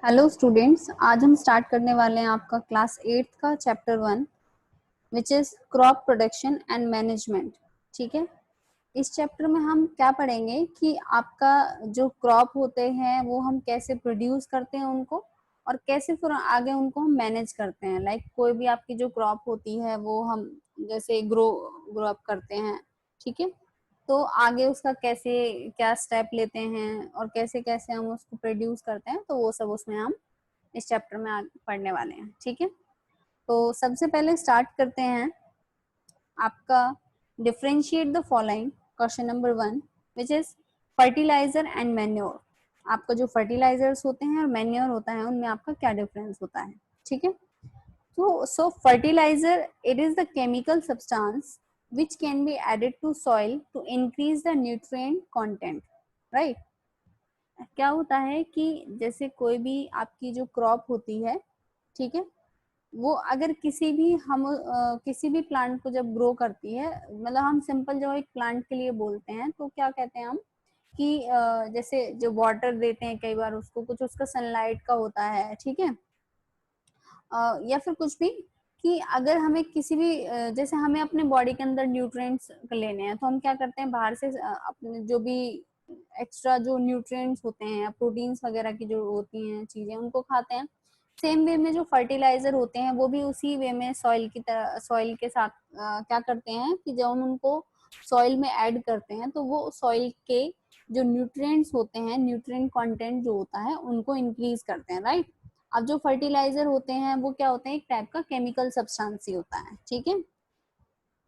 Hello students, आज हम start करने वाले हैं आपका क्लास 8th का chapter 1 which is crop production and management. ठीक है, इस चैप्टर में हम क्या पढ़ेंगे कि आपका जो क्रॉप होते हैं वो हम कैसे प्रोड्यूस करते हैं उनको, और कैसे फिर आगे उनको हम मैनेज करते हैं। लाइक कोई भी आपकी जो क्रॉप होती है वो हम जैसे ग्रो ग्रो अप करते हैं। ठीक है, तो आगे उसका कैसे क्या स्टेप लेते हैं और कैसे कैसे हम उसको प्रोड्यूस करते हैं, तो वो सब उसमें हम इस चैप्टर में पढ़ने वाले हैं। ठीक है, तो सबसे पहले स्टार्ट करते हैं आपका differentiate the following. Question number 1 which is fertilizer and manure. आपका जो फर्टिलाइजर्स होते हैं और मैन्योर होता है उनमें आपका क्या डिफरेंस होता है। ठीक है, so fertilizer, it is the chemical substance which can be added to soil to increase the nutrient content, right? क्या होता है कि जैसे कोई भी आपकी जो क्रॉप होती है, ठीक है, वो अगर किसी भी प्लांट को जब ग्रो करती है, मतलब हम सिंपल जो एक प्लांट के लिए बोलते हैं तो क्या कहते हैं हम कि जैसे जो वाटर देते हैं कई बार उसको, कुछ उसका सनलाइट का होता है। ठीक है, या फिर कुछ भी कि अगर हमें किसी भी जैसे हमें अपने बॉडी के अंदर न्यूट्रिएंट्स लेने हैं तो हम क्या करते हैं, बाहर से अपने जो भी एक्स्ट्रा जो न्यूट्रिएंट्स होते हैं, प्रोटीन्स वगैरह की जो होती हैं चीजें, उनको खाते हैं। सेम वे में जो फर्टिलाइजर होते हैं वो भी उसी वे में सॉइल के साथ क्या करते हैं कि जब हम उनको सॉइल में ऐड करते हैं तो वो सॉइल के जो न्यूट्रिएंट्स होते हैं, न्यूट्रिएंट कंटेंट जो होता है उनको इंक्रीज करते हैं, राइट? अब जो फर्टिलाइजर होते हैं वो क्या होते हैं, एक टाइप का केमिकल सब्सटेंस ही होता है। ठीक है,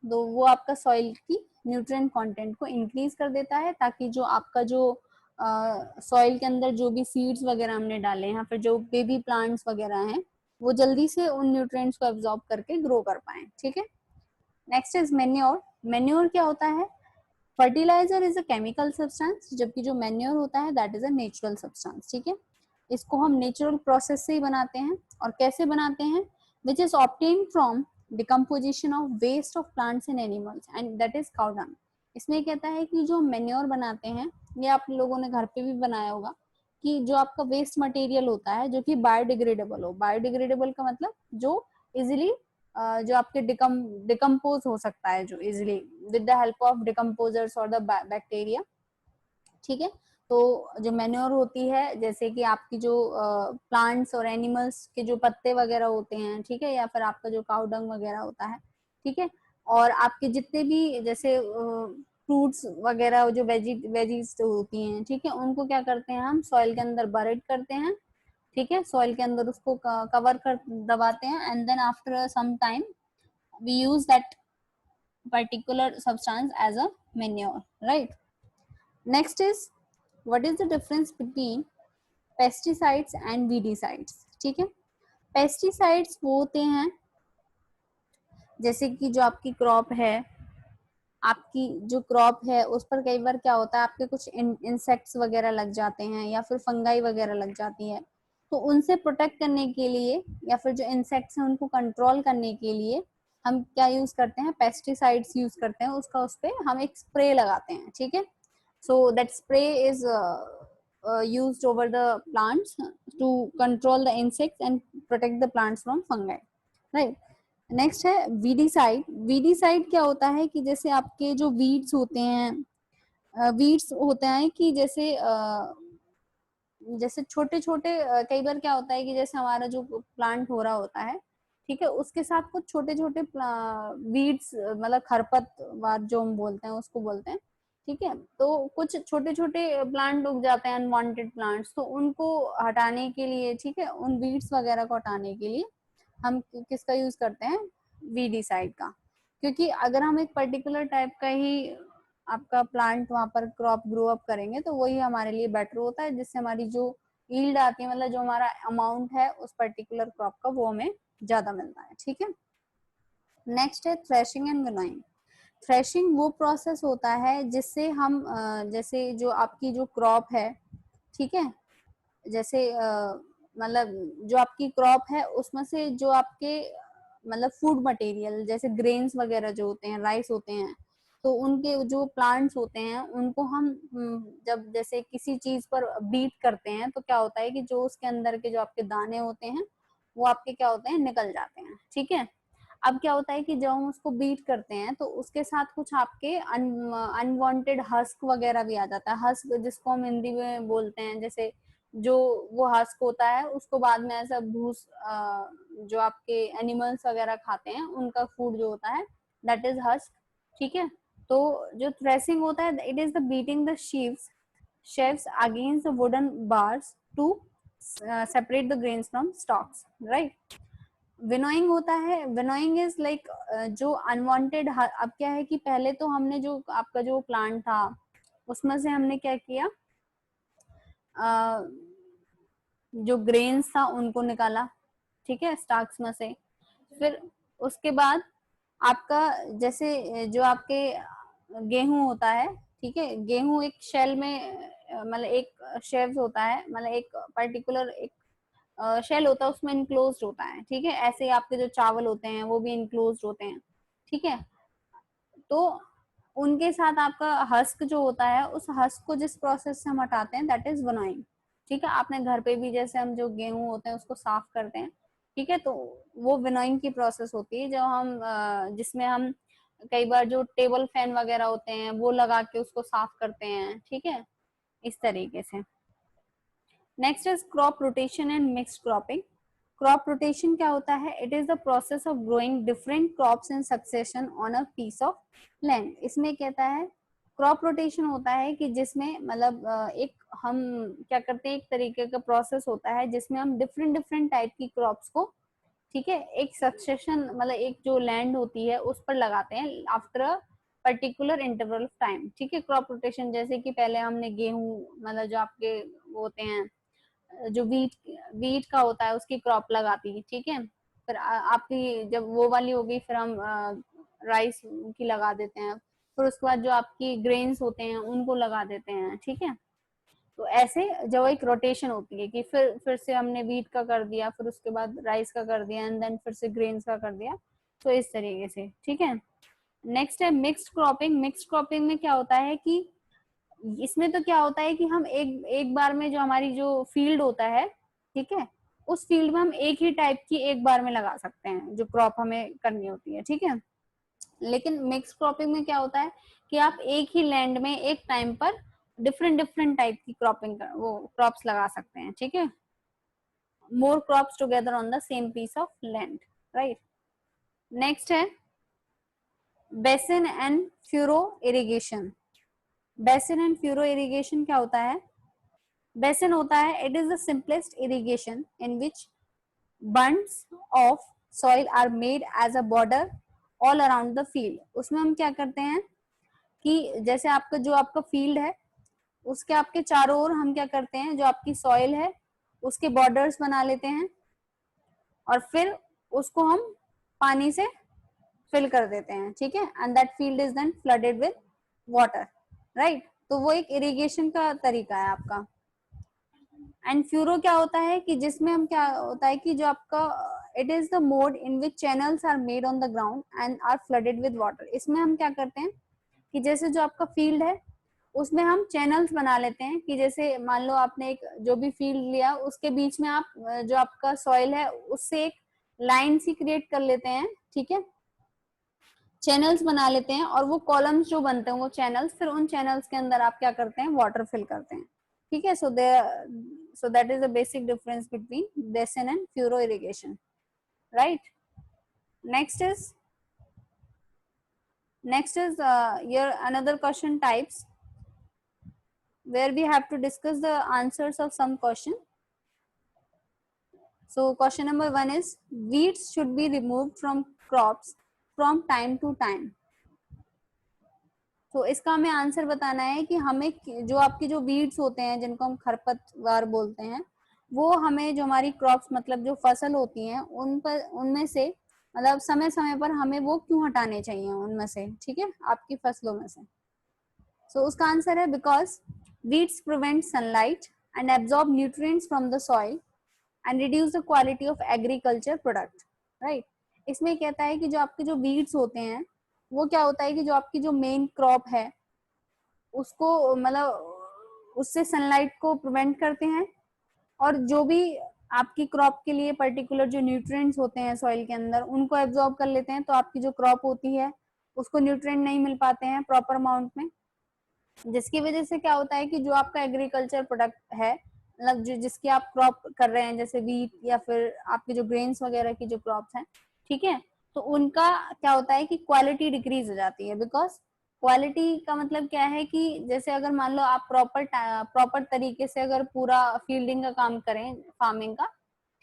तो वो आपका सॉइल की न्यूट्रिएंट कंटेंट को इंक्रीज कर देता है, ताकि जो आपका जो सॉइल के अंदर जो भी सीड्स वगैरह हमने डाले हैं, फिर जो बेबी प्लांट्स वगैरह हैं, वो जल्दी से उन न्यूट्रिएंट्स को एब्जॉर्ब करके ग्रो कर पाए। ठीक है, नेक्स्ट इज मेन्योर। मेन्योर क्या होता है? Fertilizer is a chemical substance, जबकि जो मैन्योर होता है that is a natural substance. ठीक है, इसको हम नेचुरल प्रोसेस से ही बनाते हैं। और कैसे बनाते हैं? Which is obtain from decomposition of waste of plants and animals and that is cow dung. इसमें कहता है कि जो मैन्योर बनाते हैं, ये आप लोगों ने घर पे भी बनाया होगा, कि जो आपका वेस्ट मटेरियल होता है जो कि बायोडिग्रेडेबल हो। बायोडिग्रेडेबल का मतलब जो इजिली जो आपके डिकम्पोज हो सकता है, जो easily with the help of decomposers और द बैक्टीरिया। ठीक है, तो जो मैन्योर होती है, जैसे कि आपकी जो प्लांट्स और एनिमल्स के जो पत्ते वगैरह होते हैं, ठीक है, या फिर आपका जो काउ डंग वगैरह होता है, ठीक है, और आपके जितने भी जैसे फ्रूट्स वगैरह जो वेजीज होती हैं, ठीक है, उनको क्या करते हैं, हम सॉइल के अंदर बरेड करते हैं। ठीक है, सॉइल के अंदर उसको कवर कर दबाते हैं, and then after some time we use that particular substance as a manure, right? Next is, what is the difference between pesticides and weedicides? ठीक है, पेस्टिसाइड्स वो होते हैं जैसे कि जो आपकी क्रॉप है, आपकी जो क्रॉप है उस पर कई बार क्या होता है, आपके कुछ इंसेक्ट्स वगैरह लग जाते हैं या फिर फंगाई वगैरह लग जाती है, तो उनसे प्रोटेक्ट करने के लिए या फिर जो इंसेक्ट्स हैं उनको कंट्रोल करने के लिए हम क्या यूज करते हैं, पेस्टिसाइड्स यूज करते हैं। उसका उस पर हम एक स्प्रे लगाते हैं। ठीक है, so that spray is used over the plants to control the insects and protect the plants from fungi, right? Next है वीडीसाइड। वीडीसाइड क्या होता है कि जैसे आपके जो वीड्स होते हैं, वीड्स होते हैं कि जैसे छोटे छोटे कई बार क्या होता है कि जैसे हमारा जो प्लांट हो रहा होता है, ठीक है, उसके साथ कुछ छोटे छोटे वीड्स, मतलब खरपतवार जो हम बोलते हैं उसको बोलते हैं। ठीक है, तो कुछ छोटे छोटे प्लांट उग जाते हैं, अनवांटेड प्लांट्स, तो उनको हटाने के लिए, ठीक है, उन वीड्स वगैरह को हटाने के लिए हम किसका यूज करते हैं, वीडीसाइड का। क्योंकि अगर हम एक पर्टिकुलर टाइप का ही आपका प्लांट वहां पर क्रॉप ग्रो अप करेंगे तो वही हमारे लिए बेटर होता है, जिससे हमारी जो यील्ड आती है, मतलब जो हमारा अमाउंट है उस पर्टिकुलर क्रॉप का, वो हमें ज्यादा मिलता है। ठीक है, नेक्स्ट है थ्रेशिंग एंड विनोइंग। थ्रेशिंग वो प्रोसेस होता है जिससे हम जैसे जो आपकी जो क्रॉप है, ठीक है, जैसे मतलब जो आपकी क्रॉप है उसमें से जो आपके मतलब फूड मटेरियल जैसे ग्रेन्स वगैरह जो होते हैं, राइस होते हैं, तो उनके जो प्लांट्स होते हैं उनको हम जब जैसे किसी चीज पर बीट करते हैं तो क्या होता है कि जो उसके अंदर के जो आपके दाने होते हैं वो आपके क्या होते हैं, निकल जाते हैं। ठीक है, अब क्या होता है कि जब हम उसको बीट करते हैं तो उसके साथ कुछ आपके अनवांटेड हस्क वगैरह भी आ जाता है। हस्क जिसको हम हिंदी में बोलते हैं, जैसे जो वो हस्क होता है उसको बाद में ऐसा भूस जो आपके एनिमल्स वगैरह खाते हैं उनका फूड जो होता है दैट इज हस्क। ठीक है, तो जो थ्रेसिंग होता है it is the beating the sheaves against the wooden bars to separate the grains from stalks, right? Winnowing होता है, विनोइंग इज लाइक जो अनवांटेड, अब क्या है कि पहले तो हमने जो आपका जो प्लांट था उसमें से हमने क्या किया, जो ग्रेन्स था उनको निकाला, ठीक है, स्टार्क्स में से। फिर उसके बाद आपका जैसे जो आपके गेहूं होता है, ठीक है, गेहूं एक शेल में मतलब एक शेल्स होता है, मतलब एक पर्टिकुलर एक शेल होता है उसमें इनक्लोज्ड होता है। ठीक है, ऐसे ही आपके जो चावल होते हैं वो भी इनक्लोज्ड होते हैं। ठीक है, तो उनके साथ आपका हस्क जो होता है उस हस्क को जिस प्रोसेस से हम हटाते हैं दैट इज विनोइंग। ठीक है, आपने घर पे भी जैसे हम जो गेहूं होते हैं उसको साफ करते हैं, ठीक है, तो वो विनोइंग की प्रोसेस होती है जब हम जिसमें हम कई बार जो टेबल फैन वगैरह होते हैं वो लगा के उसको साफ करते हैं। ठीक है, इस तरीके से। Next is crop rotation and mixed cropping. Crop rotation क्या होता है, it is the process of growing different crops in succession on a piece of land. इसमें कहता है क्रॉप रोटेशन होता है कि जिसमें मतलब एक हम क्या करते हैं, एक तरीके का प्रोसेस होता है जिसमें हम डिफरेंट डिफरेंट टाइप की क्रॉप्स को, ठीक है, एक सक्सेशन मतलब एक जो लैंड होती है उस पर लगाते हैं after a particular interval of time. ठीक है, क्रॉप रोटेशन जैसे कि पहले हमने गेहूं मतलब जो आपके वो होते हैं जो वीट वीट का होता है उसकी क्रॉप लगाती है। ठीक है, फिर आपकी जब वो वाली होगी फिर हम राइस की लगा देते हैं, फिर उसके बाद जो आपकी ग्रेन्स होते हैं उनको लगा देते हैं। ठीक है, तो ऐसे जो एक रोटेशन होती है कि फिर से हमने वीट का कर दिया, फिर उसके बाद राइस का कर दिया एंड देन फिर से ग्रेन्स का कर दिया, तो इस तरीके से। ठीक है, नेक्स्ट है मिक्स्ड क्रॉपिंग। मिक्स्ड क्रॉपिंग में क्या होता है कि इसमें तो क्या होता है कि हम एक एक बार में जो हमारी जो फील्ड होता है, ठीक है, उस फील्ड में हम एक ही टाइप की एक बार में लगा सकते हैं जो क्रॉप हमें करनी होती है। ठीक है, लेकिन मिक्स क्रॉपिंग में क्या होता है कि आप एक ही लैंड में एक टाइम पर डिफरेंट डिफरेंट टाइप की क्रॉपिंग वो क्रॉप्स लगा सकते हैं। ठीक है, more crops together on the same piece of land, right. Next है basin and furrow irrigation. Basin and furrow irrigation क्या होता है, बेसिन होता है it is the simplest irrigation in which bunds of soil are made as a border all around the field. उसमें हम क्या करते हैं कि जैसे आपका जो आपका फील्ड है उसके आपके चारों ओर हम क्या करते हैं, जो आपकी सॉइल है उसके बॉर्डर्स बना लेते हैं और फिर उसको हम पानी से फिल कर देते हैं। ठीक है, and that field is then flooded with water, right. तो वो एक इरिगेशन का तरीका है आपका। एंड फ्यूरो क्या होता है कि जिसमें हम क्या होता है कि जो आपका it is the mode in which channels are made on the ground and are flooded with water. इसमें हम क्या करते हैं कि जैसे जो आपका फील्ड है उसमें हम चैनल्स बना लेते हैं कि जैसे मान लो आपने एक जो भी फील्ड लिया उसके बीच में आप जो आपका सॉइल है उससे एक लाइन सी क्रिएट कर लेते हैं। ठीक है, चैनल्स बना लेते हैं और वो कॉलम्स जो बनते हैं वो चैनल्स, फिर उन चैनल्स के अंदर आप क्या करते हैं, वाटर फिल करते हैं। ठीक है, so that is the basic difference between basin and furrow irrigation, right. Next is your another question types where we have to discuss the answers of some question. So question number 1 is weeds should be removed from crops from time to time. तो इसका हमें answer बताना है कि हमें जो आपके जो वीड्स होते हैं जिनको हम खरपतवार बोलते हैं वो हमें जो हमारी क्रॉप्स मतलब जो फसल होती हैं उन पर उनमें से मतलब समय समय पर हमें वो क्यों हटाने चाहिए उनमें से, ठीक है, आपकी फसलों में से। सो उसका आंसर है because weeds prevent sunlight and absorb nutrients from the soil and reduce the quality of agriculture product, right. इसमें कहता है कि जो आपके जो वीड्स होते हैं वो क्या होता है कि जो आपकी जो मेन क्रॉप है उसको मतलब उससे सनलाइट को प्रिवेंट करते हैं, और जो भी आपकी क्रॉप के लिए पर्टिकुलर जो न्यूट्रिएंट्स होते हैं सॉइल के अंदर उनको एब्जॉर्ब कर लेते हैं, तो आपकी जो क्रॉप होती है उसको न्यूट्रिएंट नहीं मिल पाते हैं प्रॉपर अमाउंट में, जिसकी वजह से क्या होता है कि जो आपका एग्रीकल्चर प्रोडक्ट है, मतलब जो जिसकी आप क्रॉप कर रहे हैं जैसे वीट या फिर आपके जो ग्रेन्स वगैरह की जो क्रॉप्स हैं, ठीक है, तो उनका क्या होता है कि क्वालिटी डिक्रीज हो जाती है। बिकॉज क्वालिटी का मतलब क्या है कि जैसे अगर मान लो आप प्रॉपर तरीके से अगर पूरा फील्डिंग का काम करें फार्मिंग का,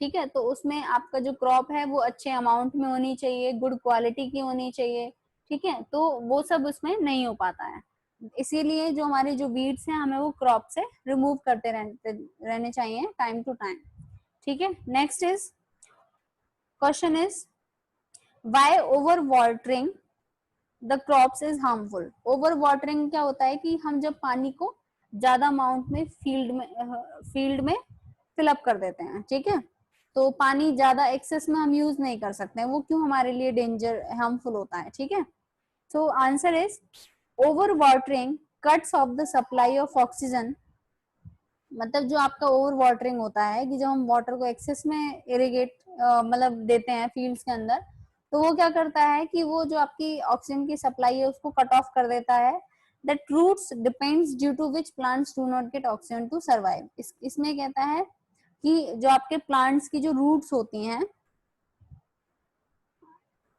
ठीक है, तो उसमें आपका जो क्रॉप है वो अच्छे अमाउंट में होनी चाहिए, गुड क्वालिटी की होनी चाहिए, ठीक है, तो वो सब उसमें नहीं हो पाता है। इसीलिए जो हमारे जो वीड्स हैं हमें वो क्रॉप से रिमूव करते रहने चाहिए टाइम टू टाइम, ठीक है। Next is question is why over watering the crops is harmful. Over watering क्या होता है कि हम जब पानी को ज्यादा अमाउंट में फील्ड में फिलअप कर देते हैं, ठीक है, तो पानी ज्यादा एक्सेस में हम यूज नहीं कर सकते हैं, वो क्यों हमारे लिए डेंजर हार्मफुल होता है, ठीक है। So answer is over watering cuts of the supply of oxygen. मतलब जो आपका ओवर वाटरिंग होता है कि जब हम वाटर को एक्सेस में इरिगेट मतलब देते हैं फील्ड्स के अंदर, तो वो क्या करता है कि वो जो आपकी ऑक्सीजन की सप्लाई है उसको कट ऑफ कर देता है। That roots depends due to which plants do not get oxygen to survive. इसमें कहता है कि जो आपके प्लांट्स की जो रूट्स होती हैं,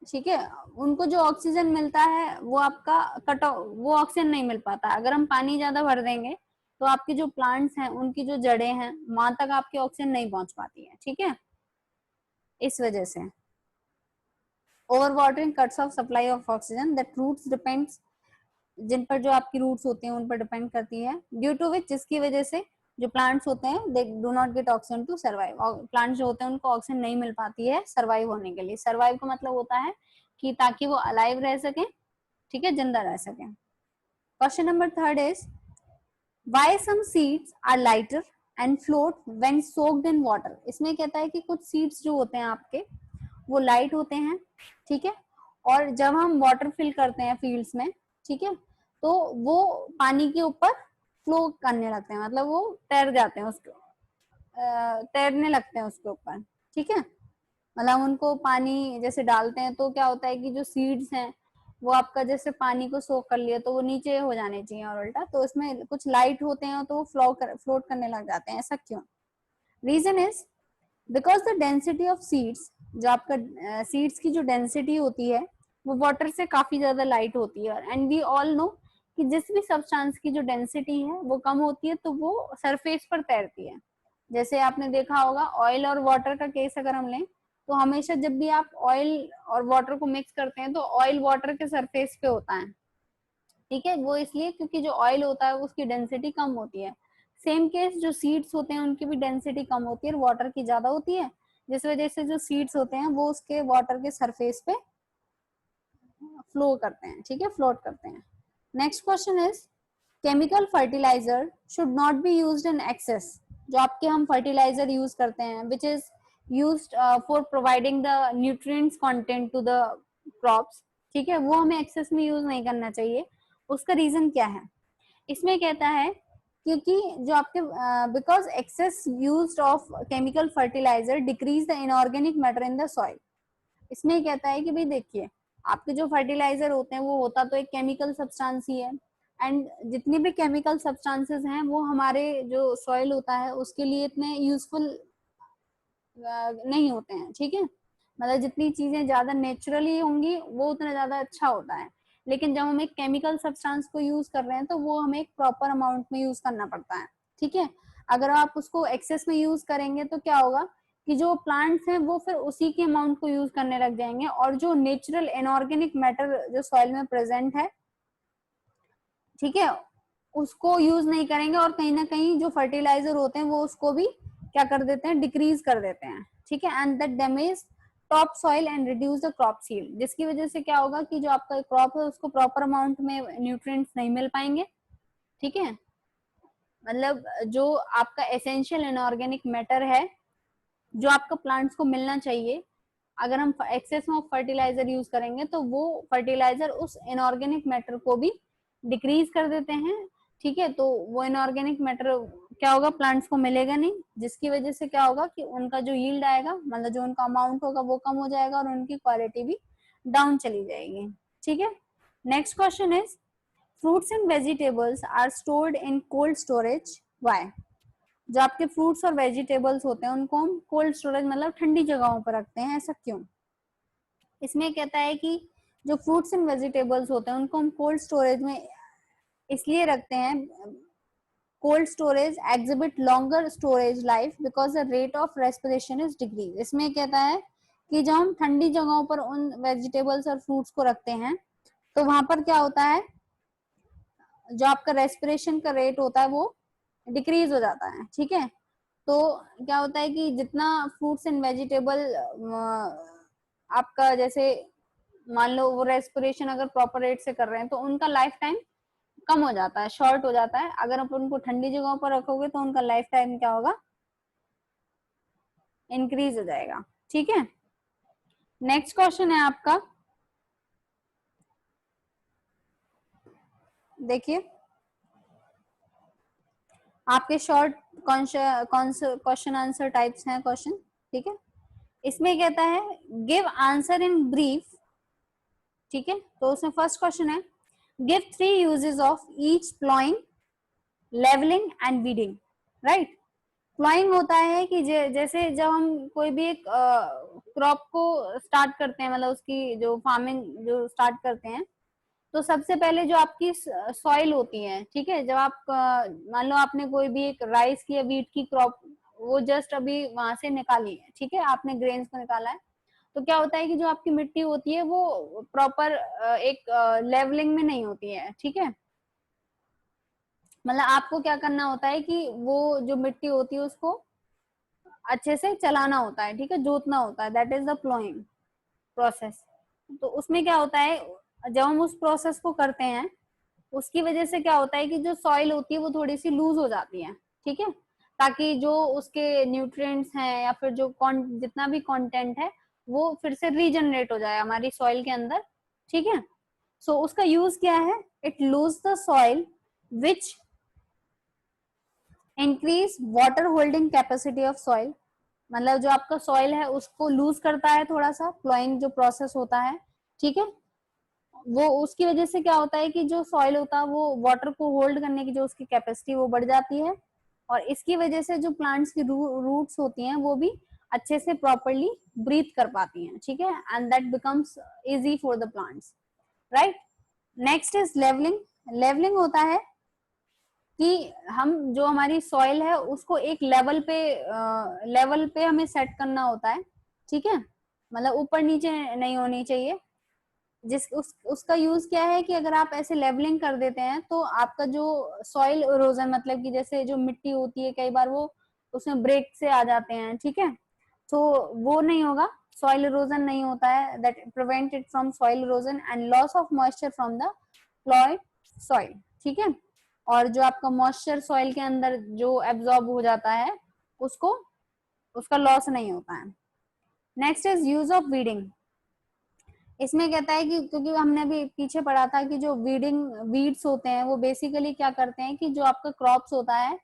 ठीक है, उनको जो ऑक्सीजन मिलता है वो आपका वो ऑक्सीजन नहीं मिल पाता। अगर हम पानी ज्यादा भर देंगे तो आपके जो प्लांट्स हैं उनकी जो जड़ें हैं वहां तक आपकी ऑक्सीजन नहीं पहुंच पाती है, ठीक है। इस वजह से overwatering cuts off supply of oxygen that roots depends, जिन पर जो आपकी रूट्स होती हैं उन पर डिपेंड करती है, ड्यू टू विच, जिसकी वजह से जो प्लांट्स होते हैं they do not get oxygen to survive. Plants जो होते हैं उनको ऑक्सीजन नहीं मिल पाती है सर्वाइव होने के लिए। सर्वाइव का मतलब होता है कि ताकि वो अलाइव रह सके, ठीक है, जिंदा रह सके। Question number third is why some seeds are lighter and float when soaked in water. इसमें कहता है कि कुछ सीड्स जो होते हैं आपके वो लाइट होते हैं, ठीक है, और जब हम वाटर फिल करते हैं फील्ड्स में, ठीक है, तो वो पानी के ऊपर फ्लो करने लगते हैं, मतलब वो तैर जाते हैं उसके तैरने लगते हैं उसके ऊपर, ठीक है। मतलब उनको पानी जैसे डालते हैं तो क्या होता है कि जो सीड्स हैं वो आपका जैसे पानी को सोख कर लिया तो वो नीचे हो जाने चाहिए और उल्टा, तो इसमें कुछ लाइट होते हैं तो वो फ्लोट करने लग जाते हैं। ऐसा क्यों? Reason is because the density of seeds, जो आपका सीड्स की जो डेंसिटी होती है वो वाटर से काफी ज्यादा लाइट होती है, एंड वी ऑल नो कि जिस भी सब्सटेंस की जो डेंसिटी है वो कम होती है तो वो सरफेस पर तैरती है। जैसे आपने देखा होगा ऑयल और वाटर का केस अगर हम लें, तो हमेशा जब भी आप ऑयल और वाटर को मिक्स करते हैं तो ऑयल वाटर के सरफेस पे होता है, ठीक है, वो इसलिए क्योंकि जो ऑयल होता है उसकी डेंसिटी कम होती है। सेम केस जो सीड्स होते हैं उनकी भी डेंसिटी कम होती है और वाटर की ज्यादा होती है, जिस वजह से जो सीड्स होते हैं वो उसके वाटर के सरफेस पे फ्लो करते हैं, ठीक है, फ्लोट करते हैं। Next question is chemical fertilizer should not be used in excess. जो आपके हम फर्टिलाइजर यूज करते हैं which is used for providing the nutrients content to the crops, ठीक है, वो हमें एक्सेस में यूज नहीं करना चाहिए। उसका रीजन क्या है? इसमें कहता है क्योंकि जो आपके because excess use of chemical fertilizer decrease the inorganic matter in the soil. इसमें कहता है कि भाई देखिए आपके जो फर्टिलाइजर होते हैं वो होता तो एक केमिकल सब्सटेंस ही है, एंड जितनी भी केमिकल सब्सटेंसेस हैं वो हमारे जो सॉइल होता है उसके लिए इतने यूजफुल नहीं होते हैं, ठीक है, मतलब जितनी चीजें ज्यादा नेचुरली होंगी वो उतना ज्यादा अच्छा होता है। लेकिन जब हम एक केमिकल सब्सटेंस को यूज कर रहे हैं तो वो हमें एक प्रॉपर अमाउंट में यूज करना पड़ता है, ठीक है। अगर आप उसको एक्सेस में यूज करेंगे तो क्या होगा कि जो प्लांट्स हैं वो फिर उसी के अमाउंट को यूज करने लग जाएंगे, और जो नेचुरल इनऑर्गेनिक मैटर जो सॉइल में प्रेजेंट है, ठीक है, उसको यूज नहीं करेंगे, और कहीं ना कहीं जो फर्टिलाइजर होते हैं वो उसको भी क्या कर देते हैं, डिक्रीज कर देते हैं, ठीक है, and that damage top soil and reduce the crop yield. जिसकी वजह से क्या होगा कि जो आपका क्रॉप है उसको प्रॉपर अमाउंट में न्यूट्रिएंट्स नहीं मिल पाएंगे, ठीक है, मतलब जो आपका एसेंशियल इनऑर्गेनिक मैटर है जो आपका प्लांट्स को मिलना चाहिए अगर हम एक्सेस में फर्टिलाइजर यूज करेंगे तो वो फर्टिलाइजर उस इनऑर्गेनिक मैटर को भी डिक्रीज कर देते हैं, ठीक है। तो वो इनऑर्गेनिक मैटर क्या होगा, प्लांट्स को मिलेगा नहीं, जिसकी वजह से क्या होगा कि उनका जो यील्ड आएगा, मतलब जो उनका अमाउंट होगा वो कम हो जाएगा और उनकी क्वालिटी भी डाउन चली जाएगी, ठीक है। Next question is fruits and vegetables are stored in cold storage why. जो आपके फ्रूट्स और वेजिटेबल्स होते हैं उनको हम कोल्ड स्टोरेज मतलब ठंडी जगहों पर रखते हैं, ऐसा क्यों। इसमें कहता है कि जो फ्रूट्स एंड वेजिटेबल्स होते हैं उनको हम कोल्ड स्टोरेज में इसलिए रखते हैं, cold storage exhibit longer storage life because the rate of respiration is decrease. इसमें कहता है कि जब हम ठंडी जगहों पर उन वेजिटेबल्स और फ्रूट्स को रखते हैं तो वहां पर क्या होता है, जो आपका रेस्पिरेशन का रेट होता है वो डिक्रीज हो जाता है, ठीक है। तो क्या होता है कि जितना फ्रूट्स एंड वेजिटेबल आपका जैसे मान लो वो रेस्पिरेशन अगर प्रॉपर रेट से कर रहे हैं तो उनका लाइफ टाइम कम हो जाता है, शॉर्ट हो जाता है। अगर आप उनको ठंडी जगहों पर रखोगे तो उनका लाइफ टाइम क्या होगा, इंक्रीज हो जाएगा, ठीक है। नेक्स्ट क्वेश्चन है आपका, देखिए आपके शॉर्ट क्वेश्चन आंसर टाइप्स हैं क्वेश्चन, ठीक है। इसमें कहता है गिव आंसर इन ब्रीफ, ठीक है। तो उसमें फर्स्ट क्वेश्चन है give 3 uses of each ploughing, levelling and weeding, right. Ploughing होता है कि जैसे जब हम कोई भी एक क्रॉप को स्टार्ट करते हैं, मतलब उसकी जो फार्मिंग जो स्टार्ट करते हैं, तो सबसे पहले जो आपकी सॉइल होती है, ठीक है, जब आप मान लो आपने कोई भी एक राइस की या वीट की क्रॉप वो जस्ट अभी वहां से निकाली है, ठीक है, आपने ग्रेन्स को निकाला है, तो क्या होता है कि जो आपकी मिट्टी होती है वो प्रॉपर एक लेवलिंग में नहीं होती है, ठीक है। मतलब आपको क्या करना होता है कि वो जो मिट्टी होती है उसको अच्छे से चलाना होता है, ठीक है, जोतना होता है, that is the ploughing process. तो उसमें क्या होता है, जब हम उस प्रोसेस को करते हैं उसकी वजह से क्या होता है कि जो सॉइल होती है वो थोड़ी सी लूज हो जाती है, ठीक है, ताकि जो उसके न्यूट्रिएंट्स हैं या फिर जो जितना भी कंटेंट है वो फिर से रीजनरेट हो जाए हमारी सॉइल के अंदर, ठीक है। सो उसका यूज क्या है, it lose the soil which increase water holding capacity of soil. मतलब जो आपका सॉइल है उसको लूज करता है थोड़ा सा, प्लॉइंग जो प्रोसेस होता है, ठीक है। वो उसकी वजह से क्या होता है कि जो सॉइल होता है वो वाटर को होल्ड करने की जो उसकी कैपेसिटी वो बढ़ जाती है, और इसकी वजह से जो प्लांट्स की रूट्स होती हैं वो भी अच्छे से प्रॉपरली ब्रीथ कर पाती हैं, ठीक है, and that becomes easy for the plants, right. Next is levelling. Levelling होता है कि हम जो हमारी सॉइल है उसको एक लेवल पे हमें सेट करना होता है, ठीक है, मतलब ऊपर नीचे नहीं होनी चाहिए। उसका यूज क्या है कि अगर आप ऐसे लेवलिंग कर देते हैं तो आपका जो सॉइल इरोजन, मतलब कि जैसे जो मिट्टी होती है कई बार वो उसमें ब्रेक से आ जाते हैं, ठीक है, तो वो नहीं होगा, सॉइल इरोजन नहीं होता है, that prevent it from soil erosion and loss of moisture from the Floyd soil, ठीक है। और जो आपका मॉइस्चर सॉइल के अंदर जो एब्जॉर्ब हो जाता है उसको उसका लॉस नहीं होता है। Next is use of weeding. इसमें कहता है कि क्योंकि हमने अभी पीछे पढ़ा था कि जो वीड्स होते हैं वो बेसिकली क्या करते हैं कि जो आपका क्रॉप्स होता है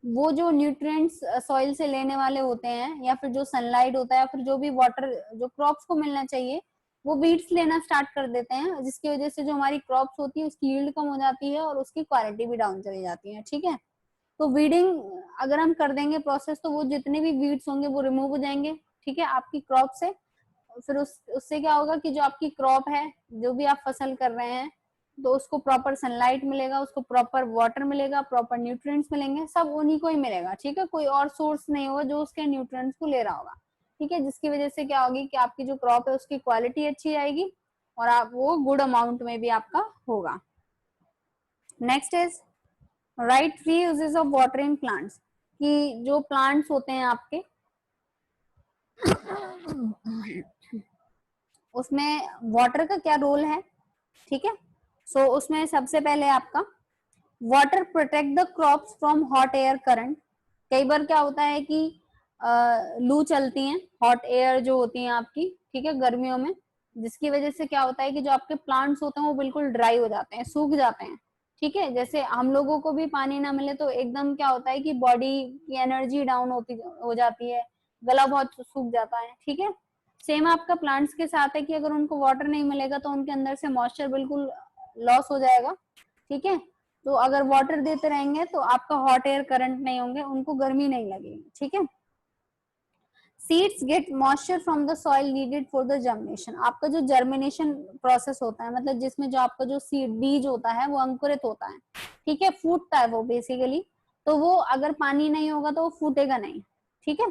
वो जो न्यूट्रिएंट्स सॉइल से लेने वाले होते हैं या फिर जो सनलाइट होता है या फिर जो भी वाटर जो क्रॉप्स को मिलना चाहिए वो वीड्स लेना स्टार्ट कर देते हैं, जिसकी वजह से जो हमारी क्रॉप्स होती है उसकी यील्ड कम हो जाती है और उसकी क्वालिटी भी डाउन चली जाती है, ठीक है। तो वीडिंग अगर हम कर देंगे प्रोसेस तो वो जितने भी वीड्स होंगे वो रिमूव हो जाएंगे, ठीक है, आपकी क्रॉप से। फिर उससे क्या होगा कि जो आपकी क्रॉप है, जो भी आप फसल कर रहे हैं, तो उसको प्रॉपर सनलाइट मिलेगा, उसको प्रॉपर वाटर मिलेगा, प्रॉपर न्यूट्रिएंट्स मिलेंगे, सब उन्हीं को ही मिलेगा, ठीक है, कोई और सोर्स नहीं होगा जो उसके न्यूट्रिएंट्स को ले रहा होगा, ठीक है, जिसकी वजह से क्या होगी कि आपकी जो क्रॉप है उसकी क्वालिटी अच्छी आएगी और आप वो गुड अमाउंट में भी आपका होगा। Next is right 3 uses of watering plants, कि जो प्लांट्स होते हैं आपके उसमें वाटर का क्या रोल है, ठीक है। सो उसमें सबसे पहले आपका water protect the crops from hot air current. कई बार क्या होता है कि लू चलती है, हॉट एयर जो होती है आपकी ठीक है, गर्मियों में, जिसकी वजह से क्या होता है कि जो आपके प्लांट्स होते हैं वो बिल्कुल ड्राई हो जाते हैं, सूख जाते हैं। ठीक है, जैसे हम लोगों को भी पानी ना मिले तो एकदम क्या होता है कि बॉडी की एनर्जी डाउन होती हो जाती है, गला बहुत सूख जाता है। ठीक है, सेम आपका प्लांट्स के साथ है कि अगर उनको वाटर नहीं मिलेगा तो उनके अंदर से मॉइस्चर बिल्कुल लॉस हो जाएगा। ठीक है, तो अगर वाटर देते रहेंगे तो आपका हॉट एयर करंट नहीं होंगे, उनको गर्मी नहीं लगेगी। ठीक है, seeds get moisture from the soil needed for the germination. आपका जो जर्मिनेशन प्रोसेस होता है, मतलब जिसमें जो आपका जो सीड बीज होता है वो अंकुरित होता है, ठीक है, फूटता है वो बेसिकली, तो वो अगर पानी नहीं होगा तो वो फूटेगा नहीं। ठीक है,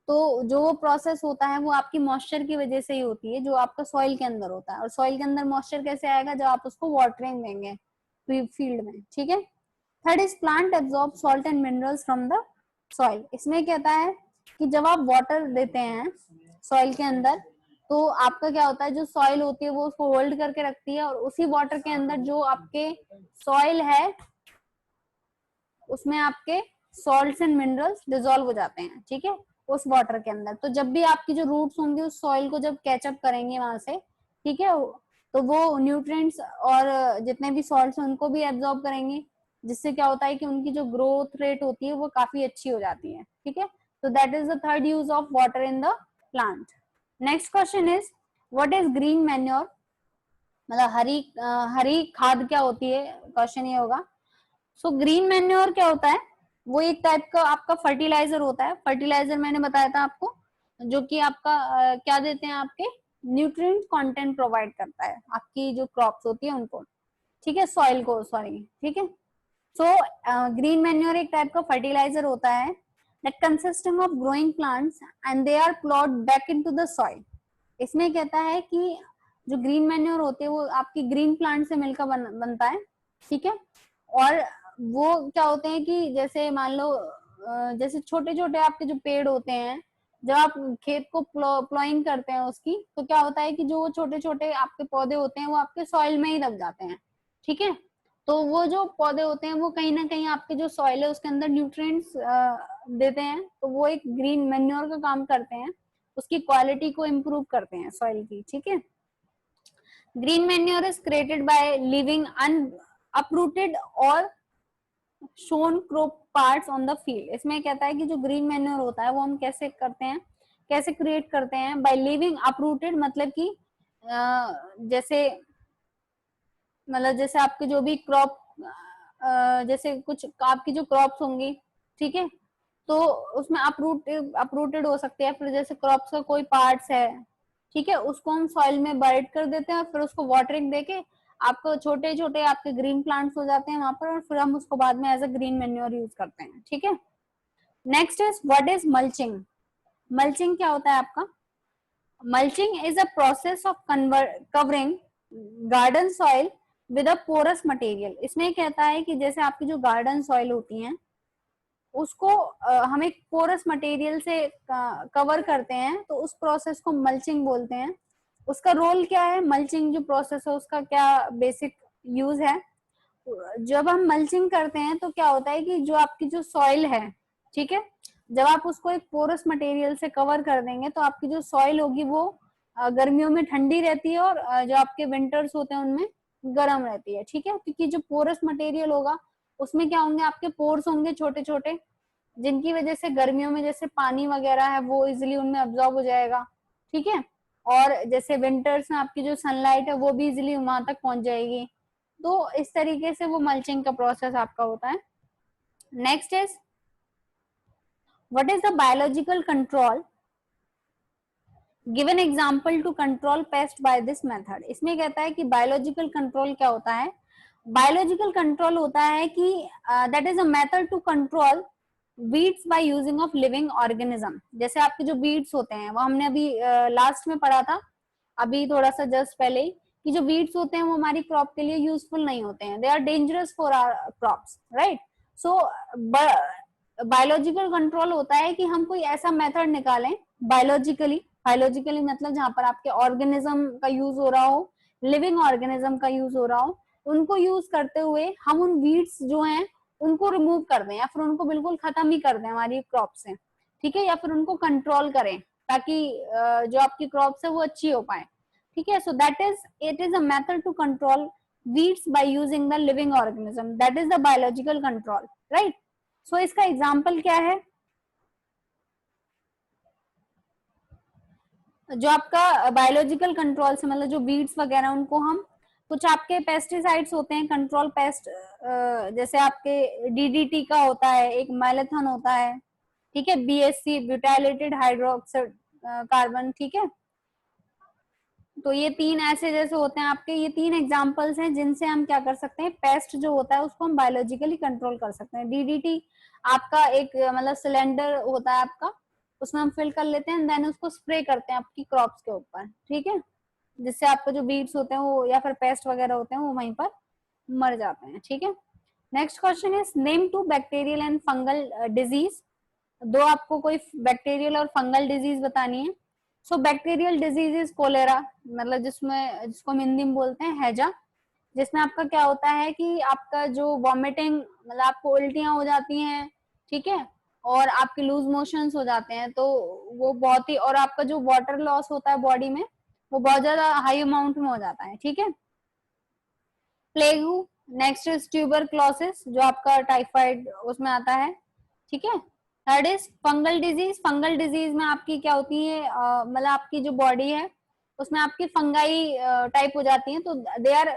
तो जो वो प्रोसेस होता है वो आपकी मॉइस्चर की वजह से ही होती है, जो आपका सॉइल के अंदर होता है। और सॉइल के अंदर मॉइस्चर कैसे आएगा, जब आप उसको वाटरिंग देंगे फील्ड में। ठीक है, third is plant absorb salt and minerals from the soil. इसमें कहता है कि जब आप वाटर देते हैं सॉइल के अंदर तो आपका क्या होता है, जो सॉइल होती है वो उसको होल्ड करके रखती है, और उसी वाटर के अंदर जो आपके सॉइल है उसमें आपके सॉल्ट्स एंड मिनरल्स डिजोल्व हो जाते हैं। ठीक है, उस वाटर के अंदर, तो जब भी आपकी जो रूट्स होंगे उस सॉइल को जब कैचअप करेंगे वहां से, ठीक है, तो वो न्यूट्रिएंट्स और जितने भी सॉल्ट्स हैं उनको भी एब्जॉर्ब करेंगे, जिससे क्या होता है कि उनकी जो ग्रोथ रेट होती है वो काफी अच्छी हो जाती है। ठीक है, तो that is the third use of water in the plant. Next question is what is green manure, मतलब हरी खाद क्या होती है, क्वेश्चन ये होगा। सो ग्रीन मैन्योर क्या होता है, वो एक टाइप का आपका फर्टिलाइजर होता है। फर्टिलाइजर मैंने बताया था आपको, जो कि आपका क्या देते हैं, आपके न्यूट्रिएंट कंटेंट प्रोवाइड करता है आपकी जो क्रॉप्स होती है उनको। ठीक है, सॉइल को, सॉरी। ठीक है, सो ग्रीन मैन्योर एक टाइप का फर्टिलाइजर होता है that consisting of growing plants and they are plot back into the soil. इसमें कहता है कि जो ग्रीन मैन्योर होते हैं वो आपकी ग्रीन प्लांट से मिलकर बनता है। ठीक है, और वो क्या होते हैं कि जैसे मान लो जैसे छोटे छोटे आपके जो पेड़ होते हैं, जब आप खेत को प्लॉइंग करते हैं उसकी, तो क्या होता है कि जो छोटे छोटे आपके पौधे होते हैं वो आपके सॉइल में ही दब जाते हैं। ठीक है, तो वो जो पौधे होते हैं वो कहीं ना कहीं आपके जो सॉइल है उसके अंदर न्यूट्रिएंट्स देते हैं, तो वो एक ग्रीन मैन्योर का काम करते हैं, उसकी क्वालिटी को इम्प्रूव करते हैं सॉइल की। ठीक है, green manure is created by living uprooted और shown crop parts on the field. इसमें कहता है कि जो ग्रीन मैन्योर होता है वो हम कैसे करते हैं, कैसे क्रिएट करते हैं, बाय लिविंग अपरूटेड, मतलब कि जैसे जैसे आपके जो भी क्रॉप, जैसे कुछ आपकी जो क्रॉप्स होंगी, ठीक है, तो उसमें अपरूटेड हो सकते हैं, फिर जैसे क्रॉप्स का कोई पार्ट्स है, ठीक है, उसको हम सॉइल में बर्ड कर देते हैं और फिर उसको वाटरिंग देके आपको छोटे छोटे आपके ग्रीन प्लांट्स हो जाते हैं वहां पर, और फिर हम उसको बाद में as a green manure use करते हैं। ठीक है, next is what is mulching. Mulching क्या होता है आपका, mulching is a process of covering garden soil with a porous material. इसमें कहता है कि जैसे आपकी जो गार्डन सॉइल होती है उसको हम एक पोरस मटेरियल से कवर करते हैं, तो उस प्रोसेस को मल्चिंग बोलते हैं। उसका रोल क्या है, मल्चिंग जो प्रोसेस है उसका क्या बेसिक यूज है। जब हम मल्चिंग करते हैं तो क्या होता है कि जो आपकी जो सॉइल है, ठीक है, जब आप उसको एक पोरस मटेरियल से कवर कर देंगे तो आपकी जो सॉइल होगी वो गर्मियों में ठंडी रहती है, और जो आपके विंटर्स होते हैं उनमें गर्म रहती है। ठीक है, क्योंकि जो पोरस मटेरियल होगा उसमें क्या होंगे, आपके पोर्स होंगे छोटे छोटे, जिनकी वजह से गर्मियों में जैसे पानी वगैरह है वो इजिली उनमें अब्जॉर्ब हो जाएगा। ठीक है, और जैसे विंटर्स में आपकी जो सनलाइट है वो भी इजिली वहां तक पहुंच जाएगी। तो इस तरीके से वो मल्चिंग का प्रोसेस आपका होता है। Next is what is the biological control, give an example to control pest by this method. इसमें कहता है कि बायोलॉजिकल कंट्रोल क्या होता है। बायोलॉजिकल कंट्रोल होता है कि that is a method to control pests by using of living organism. जैसे आपके जो बीट्स होते हैं वो हमने अभी लास्ट में पढ़ा था, अभी थोड़ा सा जस्ट पहले ही, कि जो बीट्स होते हैं वो हमारी क्रॉप के लिए यूजफुल नहीं होते हैं, they are dangerous for our crops, right. So biological control होता है कि हम कोई ऐसा मेथड निकालें बायोलॉजिकली मतलब जहां पर आपके ऑर्गेनिज्म का यूज हो रहा हो, लिविंग ऑर्गेनिज्म का यूज हो रहा हो, उनको यूज करते हुए हम उन वीड्स जो हैं उनको रिमूव कर दें, या फिर उनको बिल्कुल खत्म ही कर दें हमारी क्रॉप से। ठीक है, या फिर उनको कंट्रोल करें। ताकि जो आपकी क्रॉप्स है वो अच्छी हो पाए, ठीक है। So that is it is a method to control weeds by using the living organism, that is the biological control, right. So इसका एग्जाम्पल क्या है, जो आपका बायोलॉजिकल कंट्रोल से मतलब जो वीड्स वगैरह उनको हम, कुछ आपके पेस्टिसाइड्स होते हैं कंट्रोल पेस्ट, जैसे आपके डीडीटी का होता है, एक मैलेथन होता है, ठीक है, बीएससी ब्यूटाइलेटेड हाइड्रोक्साइड कार्बन, ठीक है। तो ये तीन ऐसे जैसे होते हैं आपके, ये तीन एग्जांपल्स हैं जिनसे हम क्या कर सकते हैं, पेस्ट जो होता है उसको हम बायोलॉजिकली कंट्रोल कर सकते हैं। डीडीटी आपका एक मतलब सिलेंडर होता है आपका, उसमें हम फिल कर लेते हैं, देन उसको स्प्रे करते हैं आपकी क्रॉप्स के ऊपर, ठीक है, जिससे आपके जो बीड्स होते हैं वो या फिर पेस्ट वगैरह होते हैं वो वहीं पर मर जाते हैं, ठीक है। Next question is name two bacterial and fungal disease, दो आपको कोई बैक्टीरियल और फंगल डिजीज बतानी है। So bacterial disease is cholera, मतलब जिसमें जिसको हम हिंदी में बोलते हैं हैजा, जिसमें आपका क्या होता है कि आपका जो वॉमिटिंग मतलब आपको उल्टियां हो जाती हैं, ठीक है, और आपके लूज मोशंस हो जाते हैं, तो वो बहुत ही, और आपका जो वाटर लॉस होता है बॉडी में वो बहुत ज्यादा हाई अमाउंट में हो जाता है, ठीक है। प्लेगू, नेक्स्ट इज ट्यूबरक्लोसिस जो आपका टाइफाइड उसमें आता है, ठीक है। Third is fungal disease, fungal disease में आपकी क्या होती है, मतलब आपकी जो बॉडी है उसमें आपकी फंगाई टाइप हो जाती है, तो they are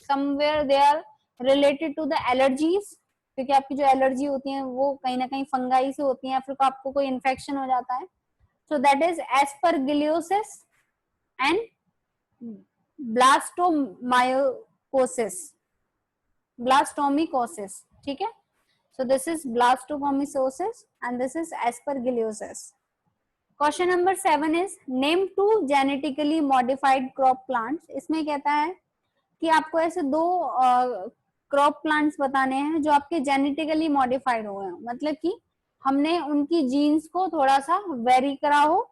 somewhere they are related to the allergies, क्योंकि आपकी जो एलर्जी होती है वो कहीं ना कहीं फंगाई से होती है, फिर आपको कोई इन्फेक्शन हो जाता है। सो दैट इज एस्परगिलियोसिस एंड ब्लास्टोमायोसिस, ब्लास्टोमिकोसिस, ठीक है। So this is blastocomicosis and this is aspergillosis. Question number 7 is name two genetically modified crop plants. इसमें कहता है कि आपको ऐसे दो क्रॉप प्लांट्स बताने हैं जो आपके जेनेटिकली मॉडिफाइड हुए हैं, मतलब कि हमने उनकी जीन्स को थोड़ा सा वेरी करा हो,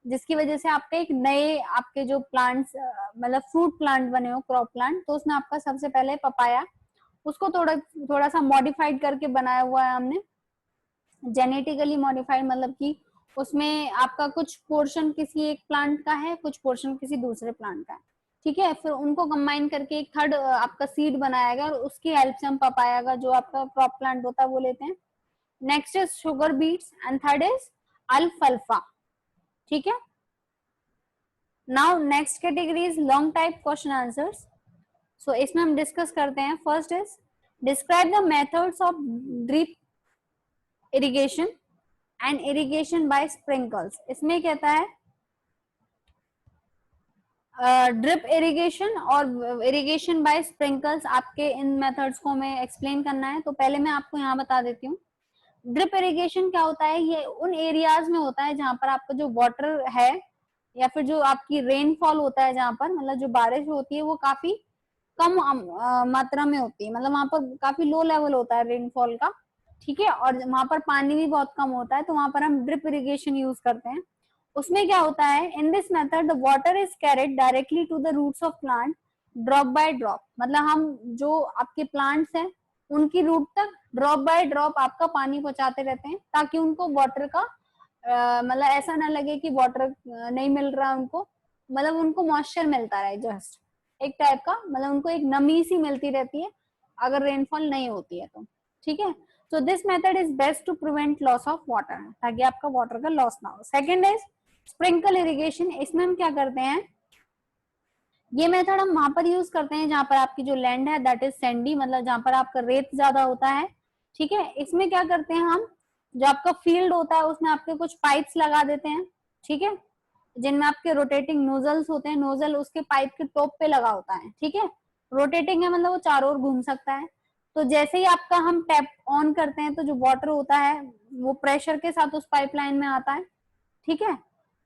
जिसकी वजह से आपके एक नए आपके जो प्लांट्स मतलब फ्रूट प्लांट बने हो, क्रॉप प्लांट, तो उसमें आपका सबसे पहले पपाया, उसको थोड़ा थोड़ा सा मॉडिफाइड करके बनाया हुआ है हमने। जेनेटिकली मॉडिफाइड मतलब कि उसमें आपका कुछ पोर्शन किसी एक प्लांट का है, कुछ पोर्शन किसी दूसरे प्लांट का है, ठीक है, फिर उनको कंबाइन करके एक थर्ड आपका सीड बनाया गया और उसकी हेल्प से हम पपाया का जो आपका क्रॉप प्लांट होता है वो लेते हैं। Next is sugar beets and third is अल्फाल्फा, ठीक है। Now next category is long type question answers. So इसमें हम डिस्कस करते हैं, first is describe the methods of drip irrigation and irrigation by sprinkles. इसमें कहता है ड्रिप इरिगेशन और इरिगेशन बाय स्प्रिंकल्स, आपके इन मेथड्स को हमें एक्सप्लेन करना है। तो पहले मैं आपको यहाँ बता देती हूँ, ड्रिप इरिगेशन क्या होता है, ये उन एरियाज में होता है जहां पर आपका जो वाटर है या फिर जो आपकी रेनफॉल होता है, जहां पर मतलब जो बारिश होती है वो काफी कम मात्रा में होती है, मतलब वहां पर काफी लो लेवल होता है रेनफॉल का, ठीक है, और वहां पर पानी भी बहुत कम होता है, तो वहां पर हम ड्रिप इरिगेशन यूज करते हैं। उसमें क्या होता है, in this method the water is carried directly to the roots of plant drop by drop, मतलब हम जो आपके प्लांट्स हैं उनकी रूट तक ड्रॉप बाय ड्रॉप आपका पानी पहुंचाते रहते हैं, ताकि उनको वाटर का मतलब ऐसा ना लगे कि वाटर नहीं मिल रहा उनको, मतलब उनको मॉइस्चर मिलता रहे, जस्ट एक टाइप का, मतलब उनको एक नमी सी मिलती रहती है अगर रेनफॉल नहीं होती है तो, ठीक है। So this method is best to prevent loss of water, ताकि आपका वाटर का लॉस ना हो। सेकेंड इज स्प्रिंकल इरिगेशन, इसमें हम क्या करते हैं, ये मेथड हम वहां पर यूज करते हैं जहां पर आपकी जो लैंड है दैट इज सैंडी, मतलब जहां पर आपका रेत ज्यादा होता है, ठीक है। इसमें क्या करते हैं हम, जो आपका फील्ड होता है उसमें आपके कुछ पाइप्स लगा देते हैं, ठीक है, जिनमें आपके रोटेटिंग नोजल्स होते हैं, नोजल उसके पाइप के टॉप पे लगा होता है, ठीक है, रोटेटिंग है मतलब वो चारों ओर घूम सकता है। तो जैसे ही आपका हम टैप ऑन करते हैं तो जो वाटर होता है वो प्रेशर के साथ उस पाइपलाइन में आता है, ठीक है,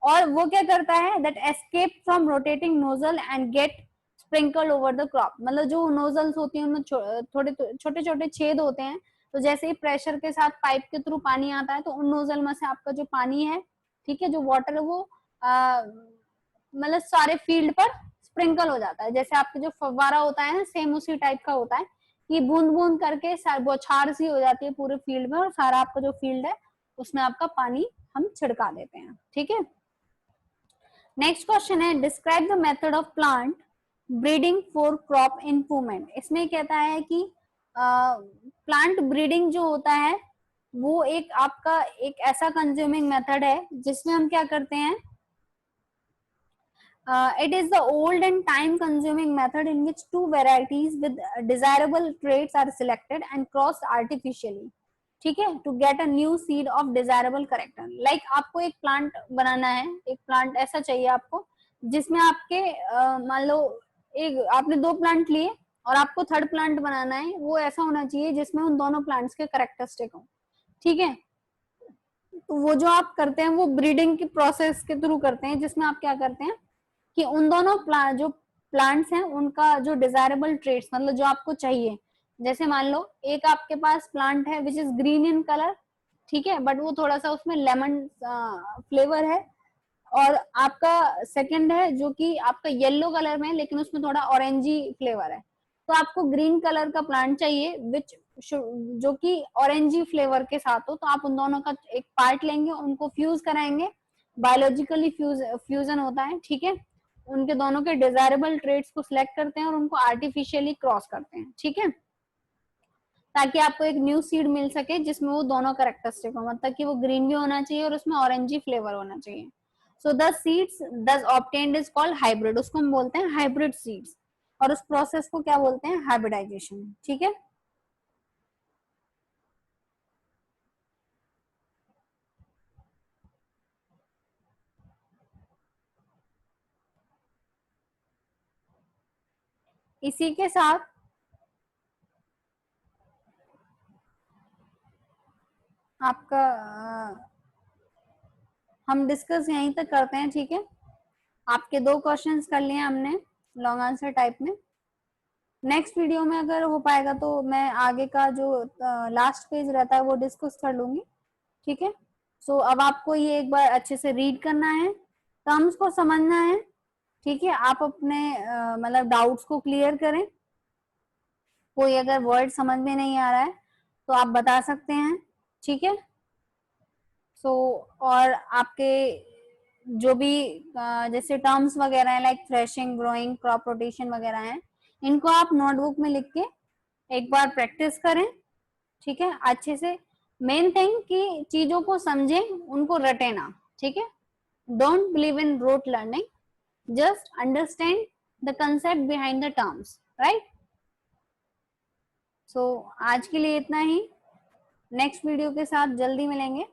और वो क्या करता है that escape from rotating nozzle and get sprinkle over the crop, मतलब जो नोजल्स होती हैं उनमें थोड़े छोटे छोटे छेद होते हैं, तो जैसे ही प्रेशर के साथ पाइप के थ्रू पानी आता है तो उन नोजल में से आपका जो पानी है, ठीक है, जो वाटर है वो मतलब सारे फील्ड पर स्प्रिंकल हो जाता है, जैसे आपका जो फव्वारा होता है ना सेम उसी टाइप का होता है कि बूंद बूंद करके बौछार सी हो जाती है पूरे फील्ड में, और सारा आपका जो फील्ड है उसमें आपका पानी हम छिड़का देते हैं, ठीक है। नेक्स्ट क्वेश्चन है describe the method of plant breeding for crop improvement. इसमें कहता है कि प्लांट ब्रीडिंग जो होता है वो एक आपका एक ऐसा कंज्यूमिंग मेथड है जिसमें हम क्या करते हैं, it is the old and time consuming method in which two varieties with desirable traits are selected and crossed artificially, ठीक है, to get a new seed of desirable character। like आपको एक प्लांट बनाना है, एक प्लांट ऐसा चाहिए आपको जिसमें आपके मान लो एक आपने दो प्लांट लिए और आपको थर्ड प्लांट बनाना है, वो ऐसा होना चाहिए जिसमें उन दोनों प्लांट्स के करेक्टरिस्टिक हो, ठीक है। तो वो जो आप करते हैं वो ब्रीडिंग की प्रोसेस के थ्रू करते हैं, जिसमें आप क्या करते हैं कि उन दोनों जो प्लांट्स हैं उनका जो डिजायरेबल ट्रेट्स मतलब जो आपको चाहिए, जैसे मान लो एक आपके पास प्लांट है which is green in colour, ठीक है, बट वो थोड़ा सा उसमें लेमन फ्लेवर है, और आपका सेकंड है जो कि आपका येलो कलर में लेकिन उसमें थोड़ा ऑरेंजी फ्लेवर है। तो आपको ग्रीन कलर का प्लांट चाहिए विच जो कि ऑरेंजी फ्लेवर के साथ हो, तो आप उन दोनों का एक पार्ट लेंगे, उनको फ्यूज कराएंगे, बायोलॉजिकली फ्यूजन होता है, ठीक है, उनके दोनों के डिजायरेबल ट्रेट्स को सिलेक्ट करते हैं और उनको आर्टिफिशियली क्रॉस करते हैं, ठीक है, ताकि आपको एक न्यू सीड मिल सके जिसमें वो दोनों करेक्टरिस्टिक हो, मतलब कि वो ग्रीन भी होना चाहिए और उसमें ऑरेंजी फ्लेवर होना चाहिए। सो द सीड्स दस ऑब्टेन्ड इज कॉल्ड हाइब्रिड, उसको हम बोलते हैं हाइब्रिड सीड्स, और उस प्रोसेस को क्या बोलते हैं, हाइब्रिडाइजेशन, ठीक है। इसी के साथ आपका हम डिस्कस यहीं तक करते हैं, ठीक है। आपके दो क्वेश्चंस कर लिए हमने लॉन्ग आंसर टाइप में। नेक्स्ट वीडियो में अगर हो पाएगा तो मैं आगे का जो लास्ट पेज रहता है वो डिस्कस कर लूंगी, ठीक है। सो अब आपको ये एक बार अच्छे से रीड करना है, टर्म्स को समझना है, ठीक है। आप अपने मतलब डाउट्स को क्लियर करें, कोई अगर वर्ड समझ में नहीं आ रहा है तो आप बता सकते हैं, ठीक है। सो और आपके जो भी जैसे टर्म्स वगैरह है like threshing, growing, crop rotation वगैरह हैं, इनको आप नोटबुक में लिख के एक बार प्रैक्टिस करें, ठीक है, अच्छे से। मेन थिंग कि चीजों को समझें, उनको रटे ना, ठीक है। Don't believe in rote learning, just understand the concept behind the terms, right. So आज के लिए इतना ही, नेक्स्ट वीडियो के साथ जल्दी मिलेंगे।